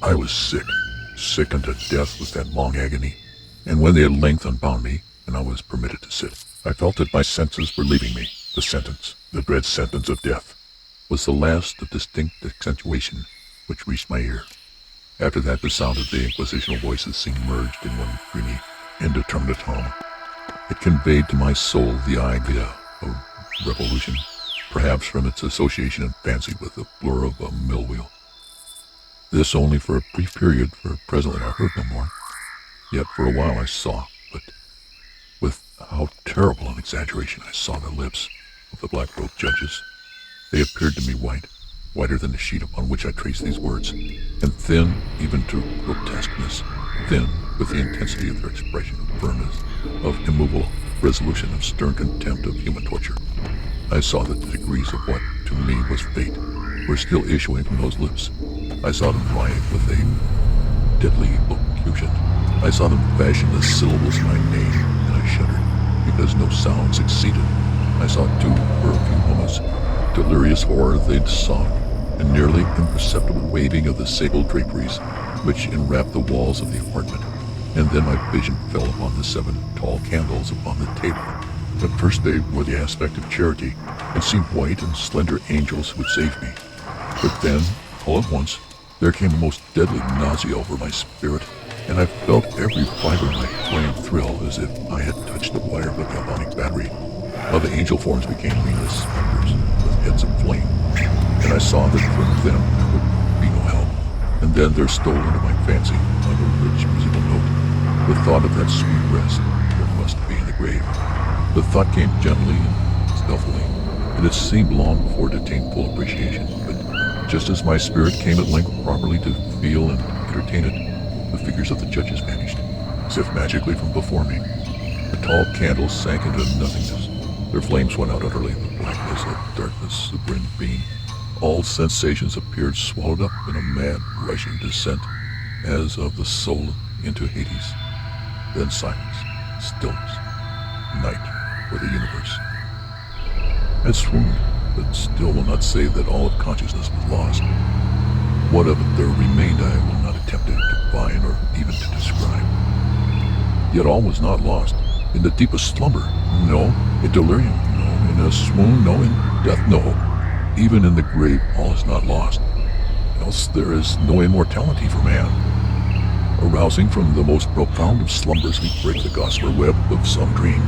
I was sick unto death with that long agony, and when they at length unbound me, and I was permitted to sit, I felt that my senses were leaving me. The sentence, the dread sentence of death, was the last of distinct accentuation which reached my ear. After that, the sound of the inquisitional voices seemed merged in one dreamy, indeterminate hum. It conveyed to my soul the idea of revolution, perhaps from its association in fancy with the blur of a mill wheel. This only for a brief period, for presently I heard no more. Yet for a while I saw, but with how terrible an exaggeration, I saw the lips of the black-robed judges. They appeared to me whiter than the sheet upon which I traced these words, and thin even to grotesqueness, thin with the intensity of their expression of firmness, of immovable resolution, of stern contempt of human torture. I saw that the degrees of what to me was fate were still issuing from those lips. I saw them riot with a deadly locution. I saw them fashion the syllables of my name, and I shuddered, because no sound succeeded. I saw, too, for a few moments, delirious horror, the soft and nearly imperceptible waving of the sable draperies which enwrapped the walls of the apartment, and then my vision fell upon the 7 tall candles upon the table. At first they wore the aspect of charity, and seemed white and slender angels who would save me. But then, all at once, there came a most deadly nausea over my spirit, and I felt every fiber of my brain thrill as if I had touched the wire of a galvanic battery, while the angel forms became luminous specters with heads of flame, and I saw that from them there would be no help. And then there stole into my fancy, like a rich musical note, the thought of that sweet rest that must be in the grave. The thought came gently and stealthily, and it seemed long before it attained full appreciation, but just as my spirit came at length properly to feel and entertain it, the figures of the judges vanished, as if magically from before me. The tall candles sank into nothingness. Their flames went out utterly. The blackness of darkness, the brim beam, all sensations appeared swallowed up in a mad, rushing descent, as of the soul into Hades. Then silence, stillness, night for the universe. I swooned, but still will not say that all of consciousness was lost. What of it there remained I will not attempt to define or even to describe. Yet all was not lost. In the deepest slumber, no. In delirium, no. In a swoon, no. In death, no. Even in the grave, all is not lost. Else there is no immortality for man. Arousing from the most profound of slumbers, we break the gossamer web of some dream.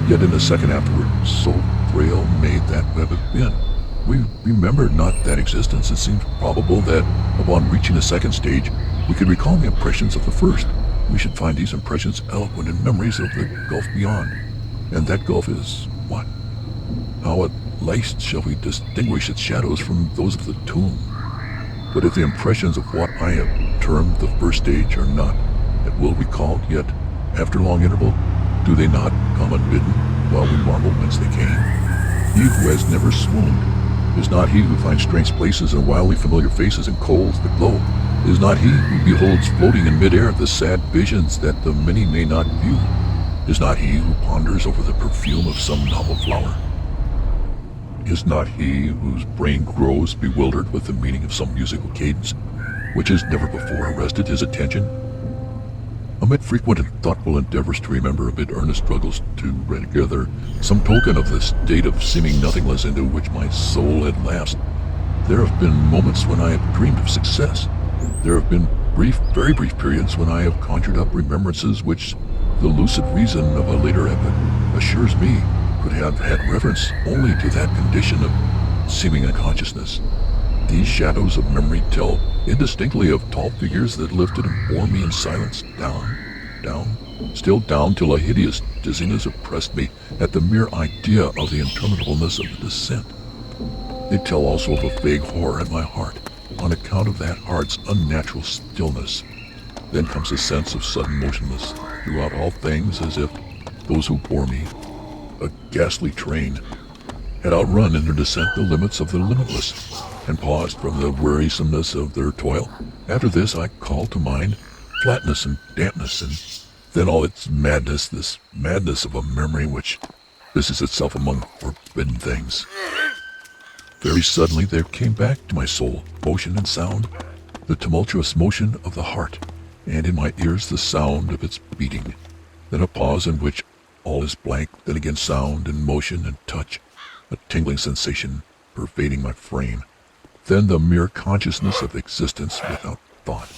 Yet in a second afterward, so frail may that web have been. We remember not that existence. It seems probable that, upon reaching the second stage, we could recall the impressions of the first. We should find these impressions eloquent in memories of the gulf beyond. And that gulf is what? How at least shall we distinguish its shadows from those of the tomb? But if the impressions of what I have termed the first stage are not at will recalled, yet, after long interval, do they not come unbidden while we marvel whence they came? He who has never swooned is not he who finds strange places and wildly familiar faces and coals that glow. Is not he who beholds floating in midair the sad visions that the many may not view. Is not he who ponders over the perfume of some novel flower. Is not he whose brain grows bewildered with the meaning of some musical cadence which has never before arrested his attention? Amid frequent and thoughtful endeavors to remember, amid earnest struggles to gather some token of the state of seeming nothingness into which my soul had lapsed, there have been moments when I have dreamed of success. There have been brief, very brief periods when I have conjured up remembrances which the lucid reason of a later epoch assures me could have had reference only to that condition of seeming unconsciousness. These shadows of memory tell indistinctly of tall figures that lifted and bore me in silence down, still down, till a hideous dizziness oppressed me at the mere idea of the interminableness of the descent. They tell also of a vague horror at my heart, on account of that heart's unnatural stillness. Then comes a sense of sudden motionless throughout all things, as if those who bore me, a ghastly train, had outrun in their descent the limits of the limitless, and paused from the wearisomeness of their toil. After this I call to mind flatness and dampness, and then all its madness, this madness of a memory which busies itself among forbidden things. Very suddenly there came back to my soul motion and sound, the tumultuous motion of the heart, and in my ears the sound of its beating. Then a pause in which all is blank, then again sound and motion and touch, a tingling sensation pervading my frame. Then the mere consciousness of existence without thought,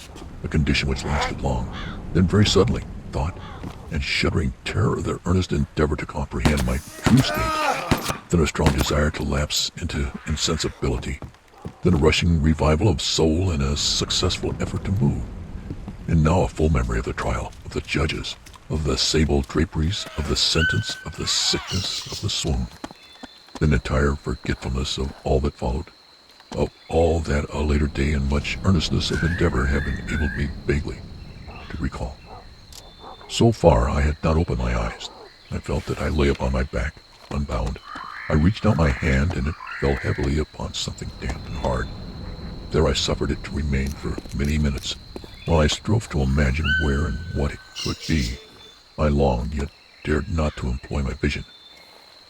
a condition which lasted long. Then very suddenly, thought and shuddering terror, their earnest endeavor to comprehend my true state. Then a strong desire to lapse into insensibility. Then a rushing revival of soul and a successful effort to move. And now a full memory of the trial, of the judges, of the sable draperies, of the sentence, of the sickness, of the swoon. Then entire forgetfulness of all that followed, of all that a later day and much earnestness of endeavor have enabled me vaguely to recall. So far I had not opened my eyes. I felt that I lay upon my back, unbound. I reached out my hand, and it fell heavily upon something damp and hard. There I suffered it to remain for many minutes, while I strove to imagine where and what it could be. I longed, yet dared not to employ my vision.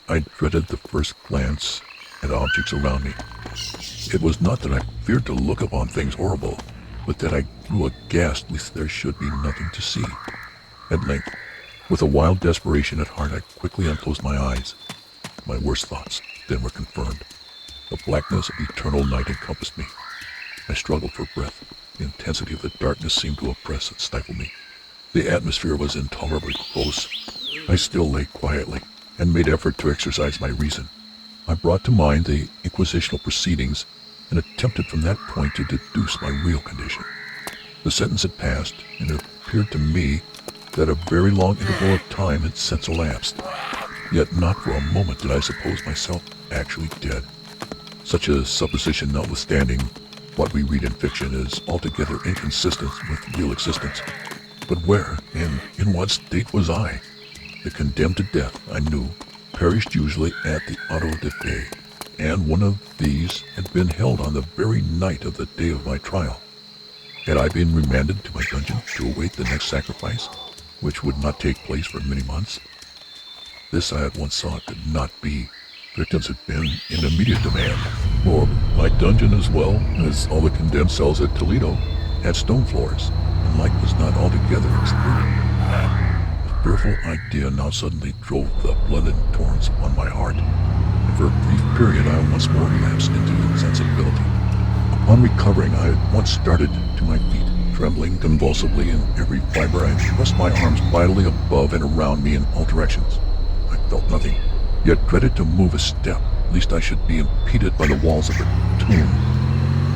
I dreaded the first glance at objects around me. It was not that I feared to look upon things horrible, but that I grew aghast lest there should be nothing to see. At length, with a wild desperation at heart, I quickly unclosed my eyes. My worst thoughts then were confirmed. The blackness of eternal night encompassed me. I struggled for breath. The intensity of the darkness seemed to oppress and stifle me. The atmosphere was intolerably close. I still lay quietly, and made effort to exercise my reason. I brought to mind the inquisitional proceedings, and attempted from that point to deduce my real condition. The sentence had passed, and it appeared to me that a very long interval of time had since elapsed. Yet not for a moment did I suppose myself actually dead. Such a supposition notwithstanding, what we read in fiction is altogether inconsistent with real existence. But where and in what state was I? The condemned to death, I knew, perished usually at the auto de fe, and one of these had been held on the very night of the day of my trial. Had I been remanded to my dungeon to await the next sacrifice, which would not take place for many months? This I at once saw could not be. Victims had been in immediate demand, for my dungeon, as well as all the condemned cells at Toledo, had stone floors, and light was not altogether excluded. A fearful idea now suddenly drove the blood in torrents upon my heart, and for a brief period I once more relapsed into insensibility. Upon recovering, I at once started to my feet, trembling convulsively in every fiber. I thrust my arms vitally above and around me in all directions. I felt nothing, yet dreaded to move a step, lest I should be impeded by the walls of the tomb.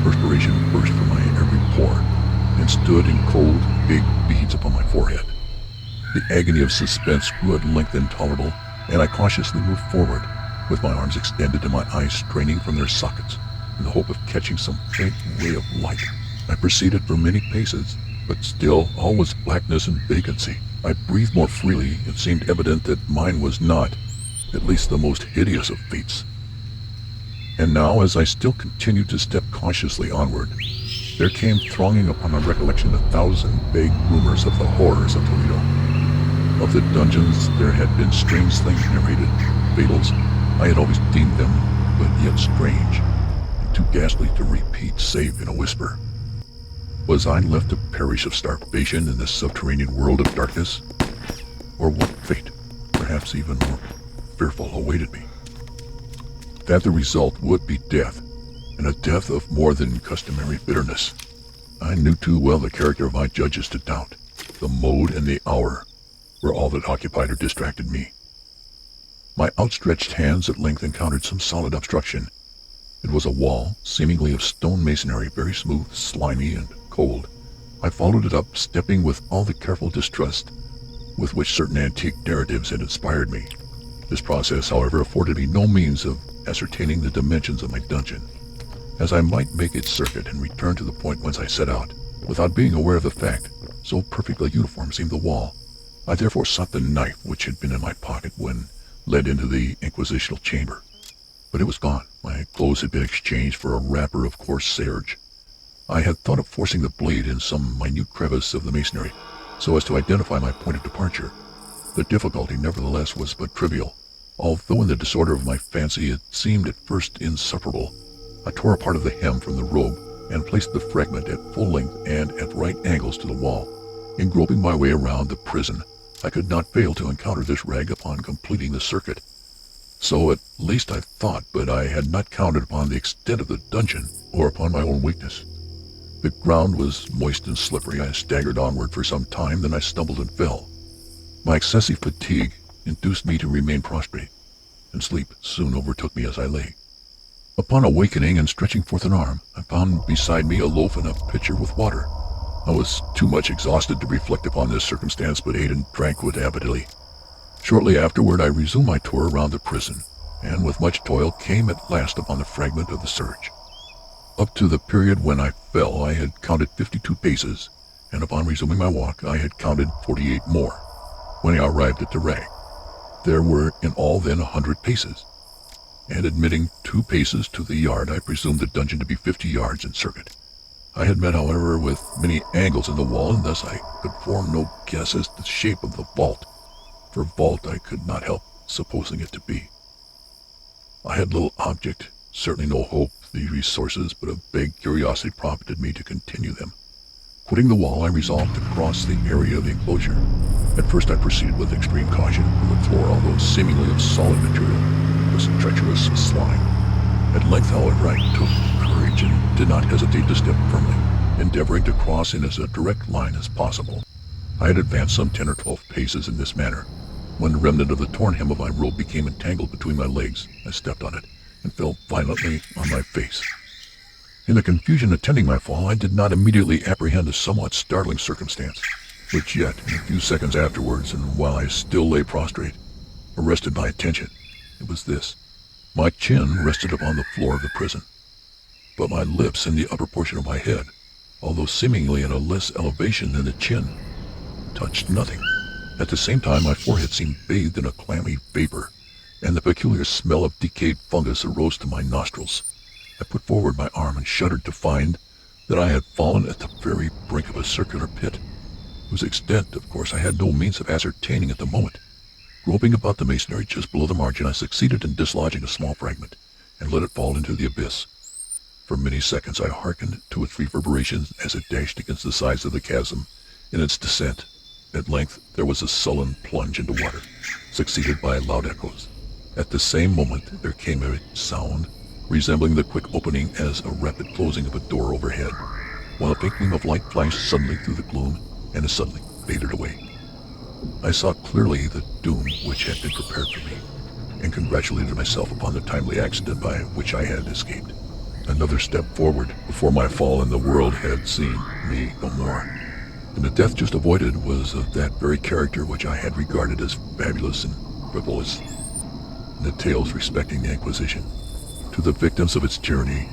Perspiration burst from my every pore, and stood in cold, big beads upon my forehead. The agony of suspense grew at length intolerable, and I cautiously moved forward, with my arms extended and my eyes straining from their sockets, in the hope of catching some faint ray of light. I proceeded for many paces, but still all was blackness and vacancy. I breathed more freely. It seemed evident that mine was not, at least, the most hideous of fates. And now, as I still continued to step cautiously onward, there came thronging upon my recollection 1,000 vague rumors of the horrors of Toledo. Of the dungeons there had been strange things narrated, fables. I had always deemed them, but yet strange, and too ghastly to repeat save in a whisper. Was I left to perish of starvation in this subterranean world of darkness? Or what fate, perhaps even more fearful, awaited me? That the result would be death, and a death of more than customary bitterness, I knew too well the character of my judges to doubt. The mode and the hour were all that occupied or distracted me. My outstretched hands at length encountered some solid obstruction. It was a wall, seemingly of stone masonry, very smooth, slimy, and cold. I followed it up, stepping with all the careful distrust with which certain antique narratives had inspired me. This process, however, afforded me no means of ascertaining the dimensions of my dungeon, as I might make its circuit and return to the point whence I set out, without being aware of the fact. So perfectly uniform seemed the wall. I therefore sought the knife which had been in my pocket when led into the inquisitional chamber. But it was gone. My clothes had been exchanged for a wrapper of coarse serge. I had thought of forcing the blade in some minute crevice of the masonry, so as to identify my point of departure. The difficulty, nevertheless, was but trivial, although in the disorder of my fancy it seemed at first insuperable. I tore a part of the hem from the robe and placed the fragment at full length and at right angles to the wall. In groping my way around the prison, I could not fail to encounter this rag upon completing the circuit. So at least I thought, but I had not counted upon the extent of the dungeon or upon my own weakness. The ground was moist and slippery. I staggered onward for some time, then I stumbled and fell. My excessive fatigue induced me to remain prostrate, and sleep soon overtook me as I lay. Upon awakening and stretching forth an arm, I found beside me a loaf and a pitcher with water. I was too much exhausted to reflect upon this circumstance, but ate and drank with avidity. Shortly afterward I resumed my tour around the prison, and with much toil came at last upon the fragment of the serge. Up to the period when I fell I had counted 52 paces, and upon resuming my walk I had counted 48 more. When I arrived at the rag, there were in all then 100 paces, and admitting 2 paces to the yard, I presumed the dungeon to be 50 yards in circuit. I had met, however, with many angles in the wall, and thus I could form no guess as to the shape of the vault. For vault I could not help supposing it to be. I had little object, certainly no hope, these resources, but a vague curiosity prompted me to continue them. Quitting the wall, I resolved to cross the area of the enclosure. At first I proceeded with extreme caution, for the floor, although seemingly of solid material, was treacherous with slime. At length, however, I took courage and did not hesitate to step firmly, endeavoring to cross in as a direct line as possible. I had advanced some 10 or 12 paces in this manner, when the remnant of the torn hem of my robe became entangled between my legs. I stepped on it, and fell violently on my face. In the confusion attending my fall, I did not immediately apprehend a somewhat startling circumstance, which yet, in a few seconds afterwards, and while I still lay prostrate, arrested my attention. It was this. My chin rested upon the floor of the prison, but my lips and the upper portion of my head, although seemingly at a less elevation than the chin, touched nothing. At the same time, my forehead seemed bathed in a clammy vapor, and the peculiar smell of decayed fungus arose to my nostrils. I put forward my arm and shuddered to find that I had fallen at the very brink of a circular pit, whose extent, of course, I had no means of ascertaining at the moment. Groping about the masonry just below the margin, I succeeded in dislodging a small fragment, and let it fall into the abyss. For many seconds I hearkened to its reverberations as it dashed against the sides of the chasm in its descent. At length there was a sullen plunge into water, succeeded by loud echoes. At the same moment there came a sound resembling the quick opening as a rapid closing of a door overhead, while a faint gleam of light flashed suddenly through the gloom and as suddenly faded away. I saw clearly the doom which had been prepared for me, and congratulated myself upon the timely accident by which I had escaped. Another step forward before my fall, and the world had seen me no more, and the death just avoided was of that very character which I had regarded as fabulous and frivolous. In the tales respecting the Inquisition, to the victims of its tyranny,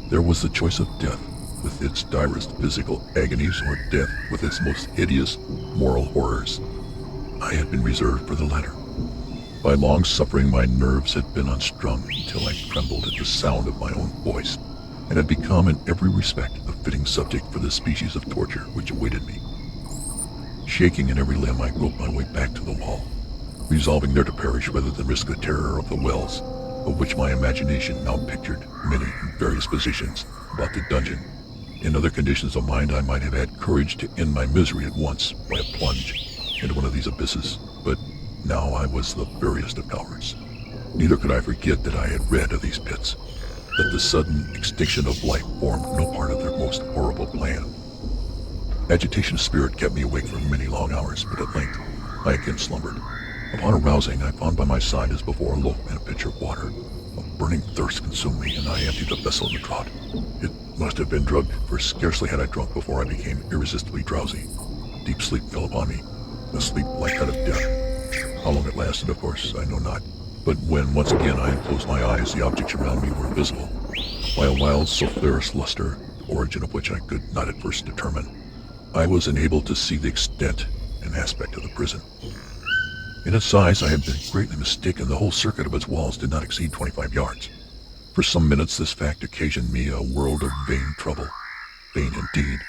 there was the choice of death with its direst physical agonies, or death with its most hideous moral horrors. I had been reserved for the latter. By long suffering, my nerves had been unstrung until I trembled at the sound of my own voice, and had become in every respect a fitting subject for the species of torture which awaited me. Shaking in every limb, I groped my way back to the wall, resolving there to perish rather than risk the terror of the wells, of which my imagination now pictured many in various positions about the dungeon. In other conditions of mind I might have had courage to end my misery at once by a plunge into one of these abysses, but now I was the veriest of cowards. Neither could I forget that I had read of these pits, that the sudden extinction of life formed no part of their most horrible plan. Agitation of spirit kept me awake for many long hours, but at length I again slumbered. Upon arousing, I found by my side as before a loaf and a pitcher of water. A burning thirst consumed me, and I emptied the vessel in the draught. It must have been drugged, for scarcely had I drunk before I became irresistibly drowsy. Deep sleep fell upon me, a sleep like that of death. How long it lasted, of course, I know not, but when once again I had closed my eyes, the objects around me were visible, by a wild sulphurous luster, the origin of which I could not at first determine. I was enabled to see the extent and aspect of the prison. In its size I had been greatly mistaken. The whole circuit of its walls did not exceed 25 yards. For some minutes this fact occasioned me a world of vain trouble. Vain indeed,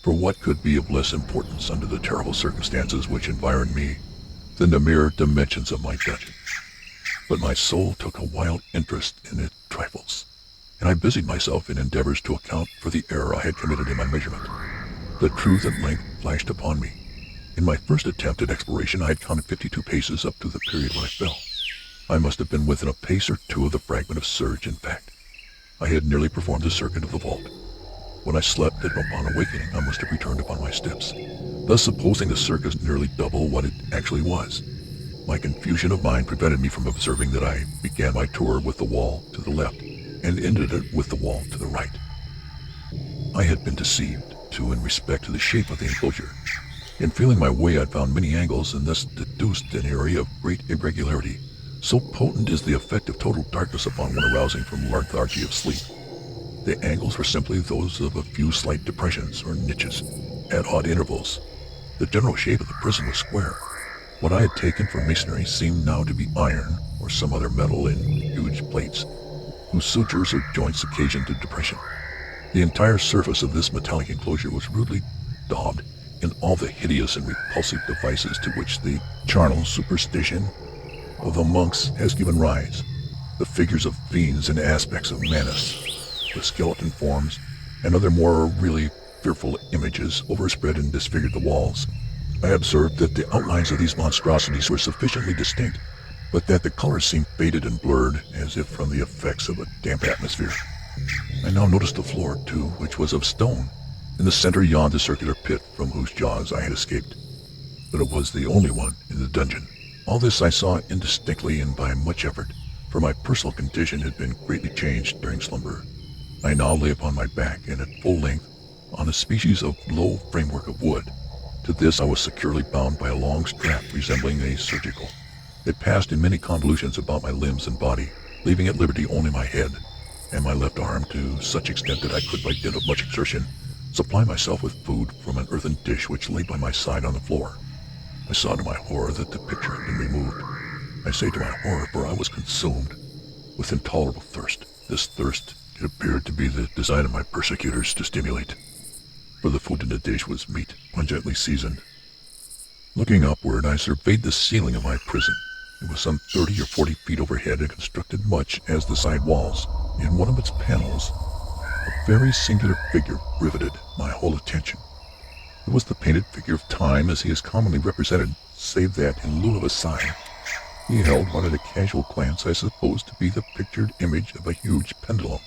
for what could be of less importance under the terrible circumstances which environed me than the mere dimensions of my dungeon? But my soul took a wild interest in its trifles. and I busied myself in endeavors to account for the error I had committed in my measurement. The truth at length flashed upon me. In my first attempt at exploration, I had counted 52 paces up to the period when I fell. I must have been within a pace or two of the fragment of surge. In fact, I had nearly performed the circuit of the vault. When I slept, and upon awakening, I must have returned upon my steps, thus supposing the circus nearly double what it actually was. My confusion of mind prevented me from observing that I began my tour with the wall to the left and ended it with the wall to the right. I had been deceived, too, in respect to the shape of the enclosure. In feeling my way, I had found many angles and thus deduced an area of great irregularity. So potent is the effect of total darkness upon one arousing from lethargy of sleep. The angles were simply those of a few slight depressions or niches at odd intervals. The general shape of the prison was square. What I had taken for masonry seemed now to be iron or some other metal in huge plates, whose sutures or joints occasioned the depression. The entire surface of this metallic enclosure was rudely daubed in all the hideous and repulsive devices to which the charnel superstition of the monks has given rise. The figures of fiends and aspects of Manus, the skeleton forms, and other more really fearful images overspread and disfigured the walls. I observed that the outlines of these monstrosities were sufficiently distinct, but that the colors seemed faded and blurred, as if from the effects of a damp atmosphere. I now noticed the floor, too, which was of stone. In the center yawned the circular pit from whose jaws I had escaped, but it was the only one in the dungeon. All this I saw indistinctly and by much effort, for my personal condition had been greatly changed during slumber. I now lay upon my back and at full length on a species of low framework of wood. To this I was securely bound by a long strap resembling a surgical. It passed in many convolutions about my limbs and body, leaving at liberty only my head and my left arm to such extent that I could, by dint of much exertion, supply myself with food from an earthen dish which lay by my side on the floor. I saw to my horror that the picture had been removed. I say to my horror, for I was consumed with intolerable thirst. This thirst it appeared to be the design of my persecutors to stimulate, for the food in the dish was meat pungently seasoned. Looking upward, I surveyed the ceiling of my prison. It was some 30 or 40 feet overhead and constructed much as the side walls. In one of its panels, a very singular figure riveted my whole attention. It was the painted figure of Time as he is commonly represented, save that, in lieu of a sign, he held what at a casual glance I supposed to be the pictured image of a huge pendulum,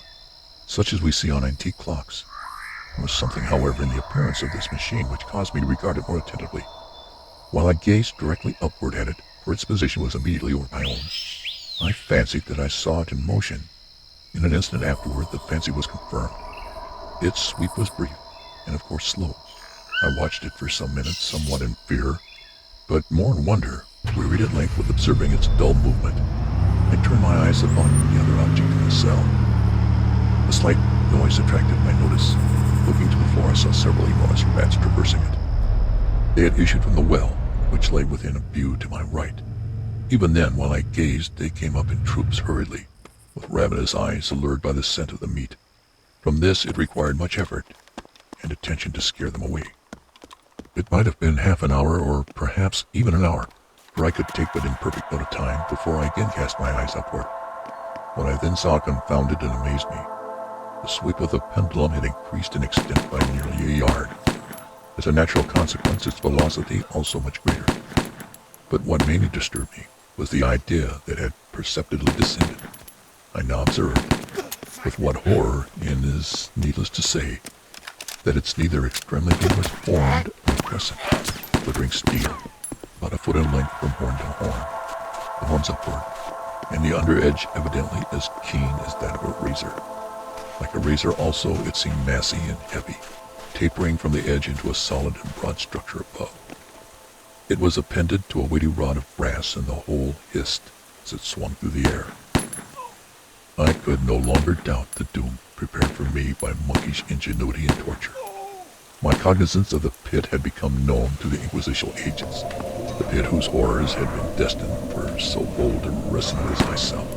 such as we see on antique clocks. There was something, however, in the appearance of this machine which caused me to regard it more attentively. While I gazed directly upward at it, for its position was immediately over my own, I fancied that I saw it in motion. In an instant afterward, the fancy was confirmed. Its sweep was brief, and of course slow. I watched it for some minutes, somewhat in fear, but more in wonder, wearied at length with observing its dull movement. I turned my eyes upon the other object in the cell. A slight noise attracted my notice. Looking to the floor, I saw several enormous rats traversing it. They had issued from the well, which lay within a view to my right. Even then, while I gazed, they came up in troops hurriedly, with ravenous eyes allured by the scent of the meat. From this it required much effort and attention to scare them away. It might have been half an hour, or perhaps even an hour, for I could take but imperfect note of time before I again cast my eyes upward. What I then saw confounded and amazed me. The sweep of the pendulum had increased in extent by nearly a yard. As a natural consequence, its velocity also much greater. But what mainly disturbed me was the idea that had perceptibly descended. I now observed, with what horror, and is needless to say, that its neither extremity was formed of a crescent, glittering steel, about a foot in length from horn to horn, the horns upward, and the under edge evidently as keen as that of a razor. Like a razor also, it seemed massy and heavy, tapering from the edge into a solid and broad structure above. It was appended to a weighty rod of brass, and the whole hissed as it swung through the air. I could no longer doubt the doom prepared for me by monkish ingenuity and torture. My cognizance of the pit had become known to the Inquisitional agents, the pit whose horrors had been destined for so bold a wrestler as myself.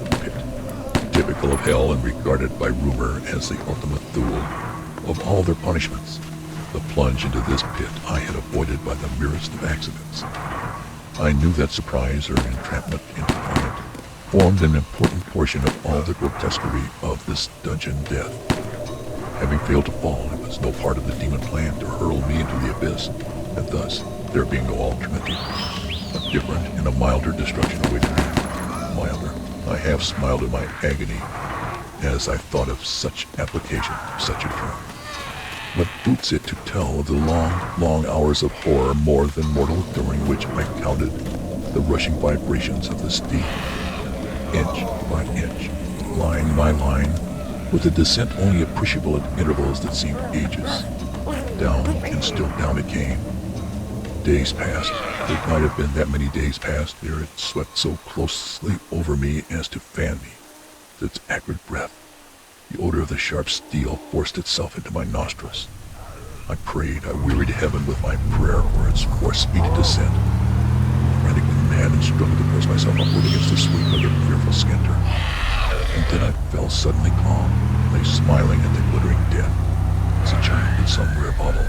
The pit, typical of hell and regarded by rumor as the ultimate thule of all their punishments. The plunge into this pit I had avoided by the merest of accidents. I knew that surprise or entrapment into torment formed an important portion of all the grotesquerie of this dungeon death. Having failed to fall, it was no part of the demon plan to hurl me into the abyss, and thus, there being no alternative, a different and a milder destruction awaited me. Milder. I half smiled in my agony as I thought of such application of such a term. What boots it to tell of the long hours of horror more than mortal during which I counted the rushing vibrations of the steel, inch by inch, line by line, with a descent only appreciable at intervals that seemed ages. Down and still down it came. Days passed. It might have been that many days passed ere it swept so closely over me as to fan me with its acrid breath. The odor of the sharp steel forced itself into my nostrils. I prayed, I wearied heaven with my prayer for its more speedy descent. Frantically mad and struggled to force myself upward against the sweep of the fearful scienter. And then I fell suddenly calm, and lay smiling at the glittering death, as a child in some rare bauble.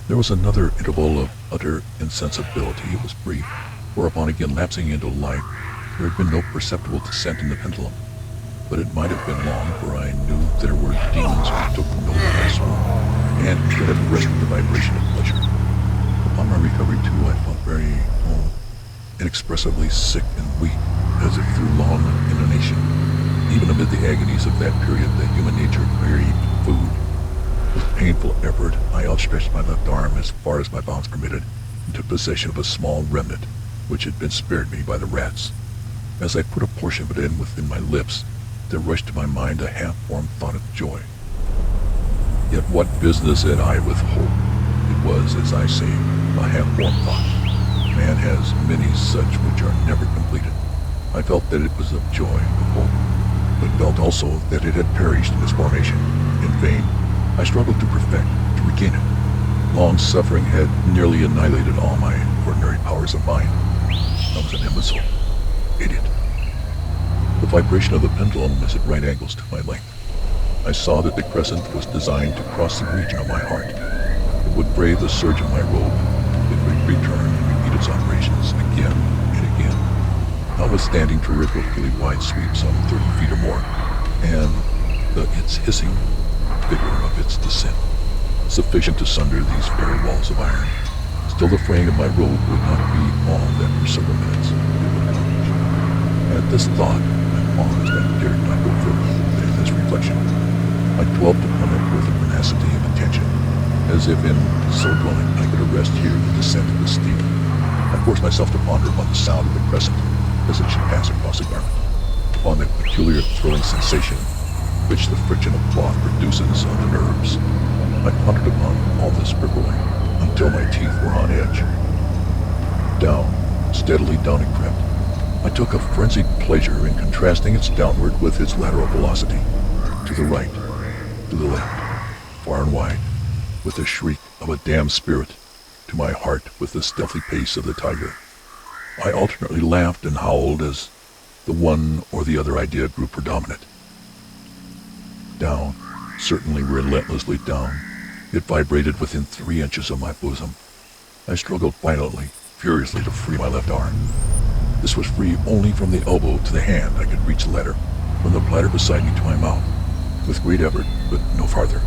There was another interval of utter insensibility. It was brief, whereupon again lapsing into life, there had been no perceptible descent in the pendulum. But it might have been long, for I knew there were demons who took note of my swoon, and that had arrested the vibration of pleasure. Upon my recovery, too, I felt very, inexpressibly sick and weak, as if through long inanition. Even amid the agonies of that period, the human nature craved food. With painful effort, I outstretched my left arm as far as my bounds permitted, and took possession of a small remnant, which had been spared me by the rats. As I put a portion of it in within my lips, there rushed to my mind a half-formed thought of joy. Yet what business had I with hope? It was, as I say, a half-formed thought. Man has many such which are never completed. I felt that it was of joy, of hope, but felt also that it had perished in its formation. In vain, I struggled to perfect, to regain it. Long suffering had nearly annihilated all my ordinary powers of mind. I was an imbecile, idiot. The vibration of the pendulum was at right angles to my length. I saw that the crescent was designed to cross the region of my heart. It would brave the surge of my robe. It would return and repeat its operations again and again, notwithstanding terrifically wide sweeps some 30 feet or more, and its hissing vigor of its descent, sufficient to sunder these very walls of iron. Still, the fraying of my robe would not be all that for several minutes it would accomplish. At this thought, I paused and dared not go further than this reflection. I dwelt upon it with a pertinacity of attention, as if in so dwelling I could arrest here the descent of the steel. I forced myself to ponder upon the sound of the crescent as it should pass across the garment, upon the peculiar thrilling sensation which the friction of cloth produces on the nerves. I pondered upon all this percolating until my teeth were on edge. Down, steadily down it crept. I took a frenzied pleasure in contrasting its downward with its lateral velocity, to the right, to the left, far and wide, with the shriek of a damned spirit, to my heart with the stealthy pace of the tiger. I alternately laughed and howled as the one or the other idea grew predominant. Down, certainly relentlessly down, it vibrated within 3 inches of my bosom. I struggled violently, furiously to free my left arm. This was free only from the elbow to the hand. I could reach the ladder, from the platter beside me to my mouth, with great effort, but no farther.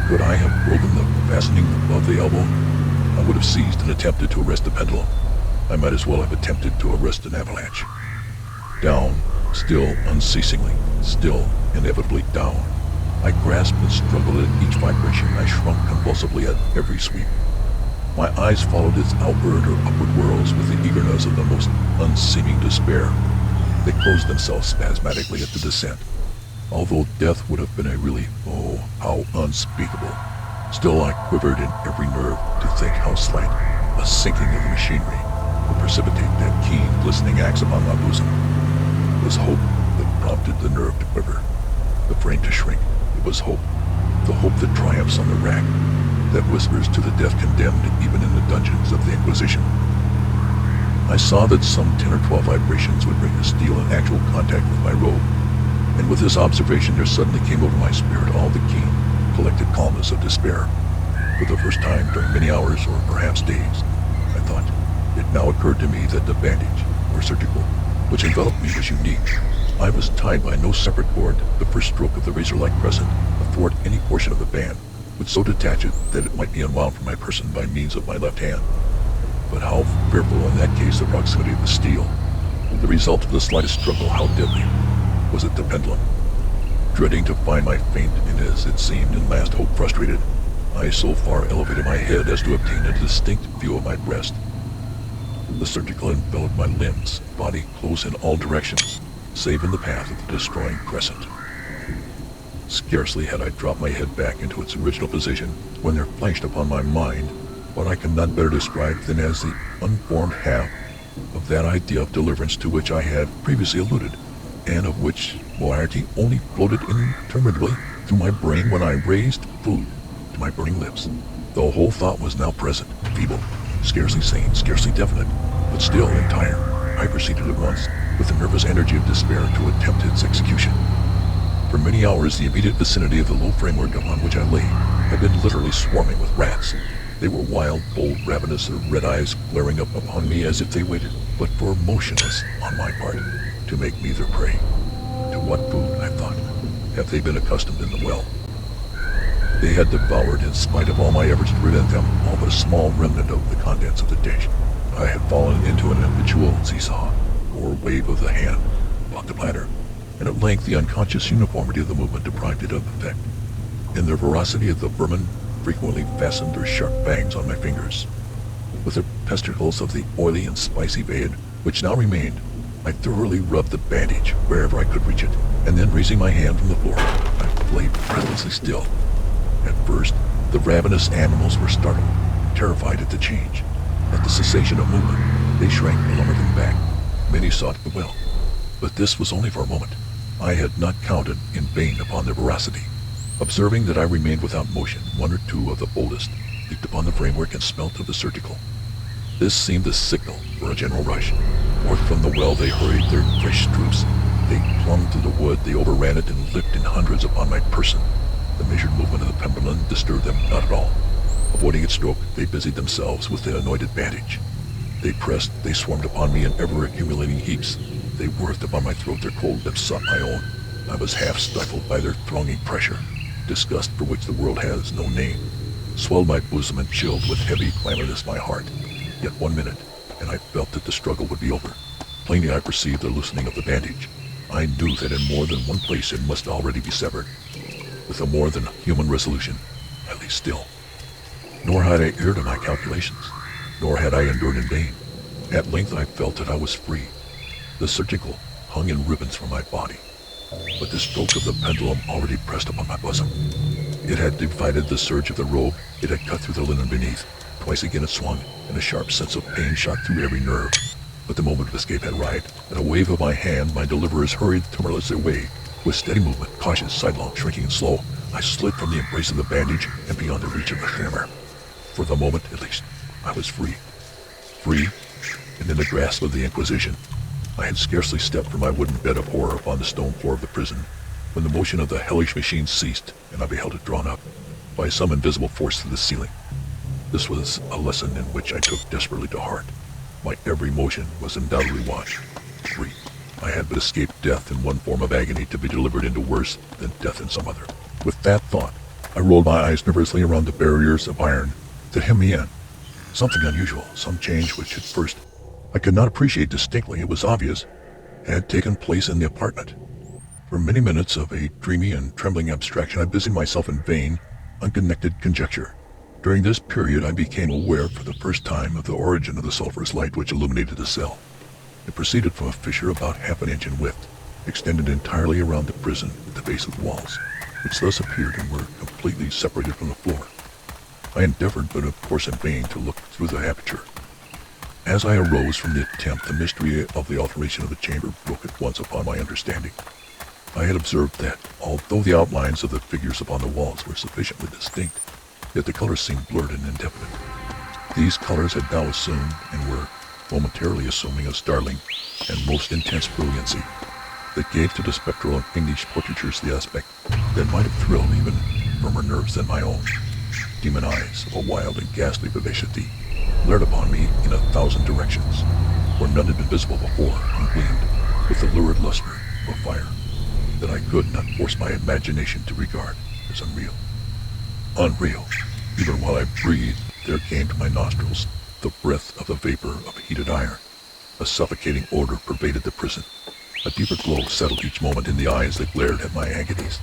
Could I have broken the fastening above the elbow? I would have seized and attempted to arrest the pendulum. I might as well have attempted to arrest an avalanche. Down, still unceasingly, still inevitably down. I grasped and struggled at each vibration. I shrunk convulsively at every sweep. My eyes followed its outward or upward whirls with the eagerness of the most unseeming despair. They closed themselves spasmodically at the descent. Although death would have been a relief, oh, how unspeakable. Still I quivered in every nerve to think how slight a sinking of the machinery would precipitate that keen, glistening axe upon my bosom. It was hope that prompted the nerve to quiver, the frame to shrink. It was hope, the hope that triumphs on the rack, that whispers to the death condemned even in the dungeons of the Inquisition. I saw that some 10 or 12 vibrations would bring the steel in actual contact with my robe, and with this observation there suddenly came over my spirit all the keen, collected calmness of despair. For the first time during many hours, or perhaps days, I thought, it now occurred to me that the bandage, or surgical, which enveloped me was unique. I was tied by no separate cord. The first stroke of the razor-like crescent athwart any portion of the band would so detach it that it might be unwound from my person by means of my left hand. But how fearful in that case the proximity of the steel. The result of the slightest struggle, how deadly was it the pendulum? Dreading to find my faint, and as it seemed in last hope frustrated, I so far elevated my head as to obtain a distinct view of my breast. The surgical enveloped my limbs, body close in all directions, save in the path of the destroying crescent. Scarcely had I dropped my head back into its original position when there flashed upon my mind what I cannot better describe than as the unformed half of that idea of deliverance to which I had previously alluded, and of which moiety only floated interminably through my brain when I raised food to my burning lips. The whole thought was now present, feeble, scarcely sane, scarcely definite, but still entire. I proceeded at once, with the nervous energy of despair, to attempt its execution. For many hours the immediate vicinity of the low framework upon which I lay had been literally swarming with rats. They were wild, bold, ravenous, their red eyes glaring up upon me as if they waited, but for motionless on my part, to make me their prey. To what food, I thought, have they been accustomed in the well? They had devoured, in spite of all my efforts to prevent them, all but a small remnant of the contents of the dish. I had fallen into an habitual seesaw, or wave of the hand, about the platter, and at length the unconscious uniformity of the movement deprived it of effect. In their ferocity, the vermin frequently fastened their sharp fangs on my fingers. With the testicles of the oily and spicy vein which now remained, I thoroughly rubbed the bandage wherever I could reach it, and then raising my hand from the floor, I lay breathlessly still. At first, the ravenous animals were startled, terrified at the change. At the cessation of movement, they shrank alarmedly back. Many sought the well, but this was only for a moment. I had not counted in vain upon their voracity. Observing that I remained without motion, one or two of the boldest leaped upon the framework and smelt of the surgical. This seemed the signal for a general rush. Forth from the well they hurried, their fresh troops. They clung to the wood, they overran it, and leaped in hundreds upon my person. The measured movement of the pendulum disturbed them not at all. Avoiding its stroke, they busied themselves with the anointed bandage. They pressed, they swarmed upon me in ever-accumulating heaps. They writhed upon my throat, their cold lips sought my own. I was half stifled by their thronging pressure. Disgust for which the world has no name swelled my bosom and chilled with heavy clamorousness my heart. Yet 1 minute, and I felt that the struggle would be over. Plainly I perceived the loosening of the bandage. I knew that in more than one place it must already be severed. With a more than human resolution, I lay still. Nor had I erred in my calculations, nor had I endured in vain. At length I felt that I was free. The surgical hung in ribbons from my body, but the stroke of the pendulum already pressed upon my bosom. It had divided the serge of the robe, it had cut through the linen beneath. Twice again it swung, and a sharp sense of pain shot through every nerve. But the moment of escape had arrived. At a wave of my hand, my deliverers hurried tumultuously away. With steady movement, cautious, sidelong, shrinking, and slow, I slid from the embrace of the bandage and beyond the reach of the hammer. For the moment, at least, I was free. Free, and in the grasp of the Inquisition. I had scarcely stepped from my wooden bed of horror upon the stone floor of the prison, when the motion of the hellish machine ceased, and I beheld it drawn up, by some invisible force to the ceiling. This was a lesson in which I took desperately to heart. My every motion was undoubtedly watched. Free. I had but escaped death in one form of agony to be delivered into worse than death in some other. With that thought, I rolled my eyes nervously around the barriers of iron that hemmed me in. Something unusual, some change which at first I could not appreciate distinctly, it was obvious, had taken place in the apartment. For many minutes of a dreamy and trembling abstraction, I busied myself in vain, unconnected conjecture. During this period I became aware for the first time of the origin of the sulphurous light which illuminated the cell. It proceeded from a fissure about half an inch in width, extended entirely around the prison at the base of the walls, which thus appeared and were completely separated from the floor. I endeavored, but of course in vain, to look through the aperture. As I arose from the attempt, the mystery of the alteration of the chamber broke at once upon my understanding. I had observed that, although the outlines of the figures upon the walls were sufficiently distinct, yet the colors seemed blurred and indefinite. These colors had now assumed, and were momentarily assuming, a startling and most intense brilliancy that gave to the spectral and fiendish portraitures the aspect that might have thrilled even firmer nerves than my own. Demon eyes of a wild and ghastly vivacity glared upon me in 1,000 directions, where none had been visible before, and gleamed with the lurid luster of fire that I could not force my imagination to regard as unreal. Unreal. Even while I breathed, there came to my nostrils the breath of the vapor of heated iron. A suffocating odor pervaded the prison. A deeper glow settled each moment in the eyes that glared at my agonies.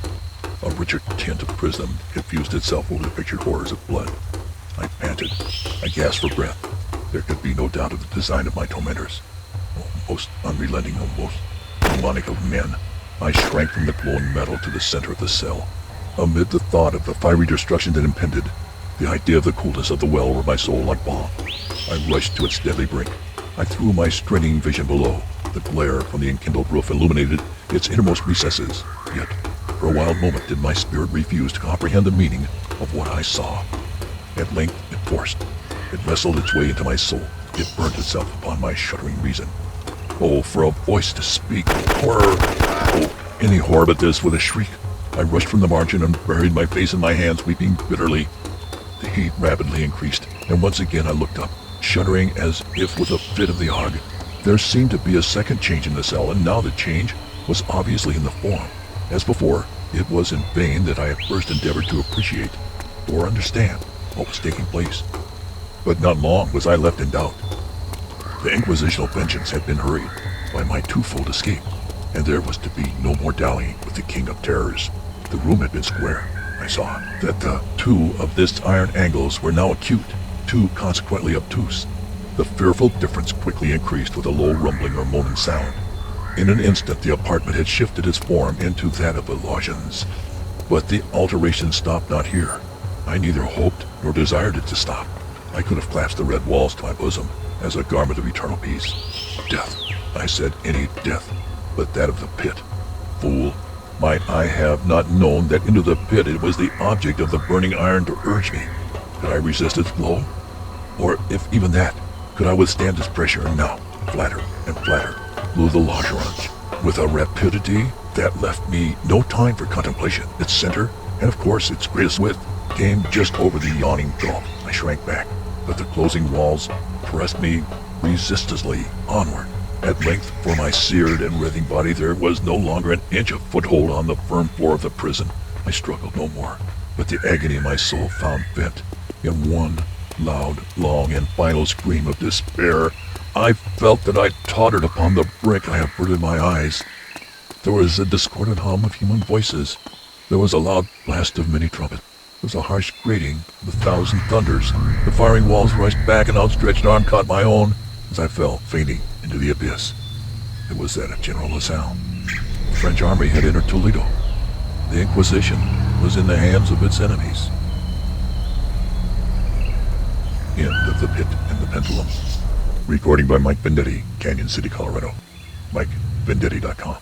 A richer tint of prism infused itself over the pictured horrors of blood. I panted. I gasped for breath. There could be no doubt of the design of my tormentors. Most unrelenting, most demonic of men. I shrank from the glowing metal to the center of the cell. Amid the thought of the fiery destruction that impended, the idea of the coolness of the well over my soul like balm. I rushed to its deadly brink. I threw my straining vision below. The glare from the enkindled roof illuminated its innermost recesses. Yet, for a wild moment did my spirit refuse to comprehend the meaning of what I saw. At length it forced. It wrestled its way into my soul. It burned itself upon my shuddering reason. Oh, for a voice to speak. Horror. Oh, any horror but this. With a shriek, I rushed from the margin and buried my face in my hands, weeping bitterly. The heat rapidly increased, and once again I looked up, shuddering as if with a fit of the ague. There seemed to be a second change in the cell, and now the change was obviously in the form. As before, it was in vain that I at first endeavored to appreciate or understand what was taking place. But not long was I left in doubt. The Inquisitional vengeance had been hurried by my twofold escape, and there was to be no more dallying with the King of Terrors. The room had been square. I saw that the two of this iron angles were now acute, two consequently obtuse. The fearful difference quickly increased with a low rumbling or moaning sound. In an instant the apartment had shifted its form into that of a lodgings. But the alteration stopped not here. I neither hoped nor desired it to stop. I could have clasped the red walls to my bosom as a garment of eternal peace. Death, I said, any death, but that of the pit. Fool, might I have not known that into the pit it was the object of the burning iron to urge me? Could I resist its blow? Or if even that, could I withstand its pressure? And now, flatter and flatter, flew the longerons, with a rapidity that left me no time for contemplation. Its center, and of course its greatest width, came just over the yawning gulf. I shrank back, but the closing walls pressed me resistlessly onward. At length, for my seared and writhing body, there was no longer an inch of foothold on the firm floor of the prison. I struggled no more, but the agony of my soul found vent in one loud, long, and final scream of despair. I felt that I tottered upon the brink. I averted my eyes. There was a discordant hum of human voices. There was a loud blast of many trumpets. There was a harsh grating of a thousand thunders. The firing walls rushed back, an outstretched arm caught my own as I fell, fainting, into the abyss. It was that of General LaSalle. The French army had entered Toledo. The Inquisition was in the hands of its enemies. End of The Pit and the Pendulum. Recording by Mike Vendetti, Canyon City, Colorado. MikeVendetti.com.